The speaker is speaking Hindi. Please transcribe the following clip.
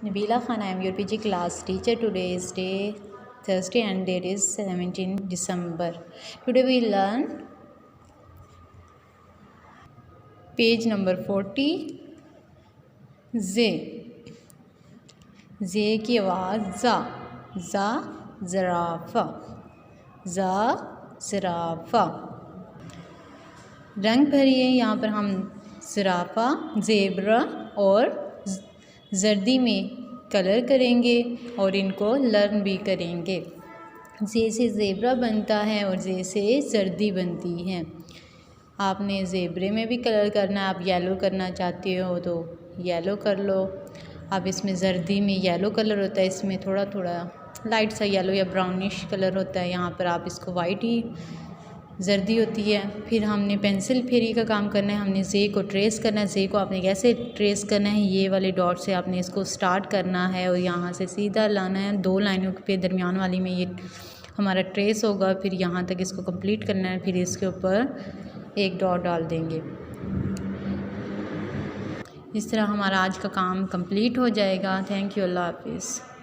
Nabila Khan, I am your PG class teacher. Today is day Thursday and date is 17 December. Today we learn page number 40. जे की आवाज़ ज़ा ज़राफ़ा ज़राफ़ा। रंग भरिए। यहाँ पर हम ज़राफ़ा, ज़ेब्रा और जर्दी में कलर करेंगे और इनको लर्न भी करेंगे। जे से ज़ेब्रा बनता है और जे से जर्दी बनती है। आपने ज़ेब्रे में भी कलर करना है। आप येलो करना चाहते हो तो येलो कर लो। अब इसमें जर्दी में येलो कलर होता है, इसमें थोड़ा थोड़ा लाइट सा येलो या ब्राउनिश कलर होता है। यहाँ पर आप इसको वाइट ही जर्दी होती है। फिर हमने पेंसिल फेरी का काम करना है। हमने जे को ट्रेस करना है। जे को आपने कैसे ट्रेस करना है, ये वाले डॉट से आपने इसको स्टार्ट करना है और यहाँ से सीधा लाना है। 2 लाइनों पे दरमियान वाली में ये हमारा ट्रेस होगा। फिर यहाँ तक इसको कंप्लीट करना है। फिर इसके ऊपर एक डॉट डाल देंगे। इस तरह हमारा आज का काम कंप्लीट हो जाएगा। थैंक यू, अल्लाह हाफिज़।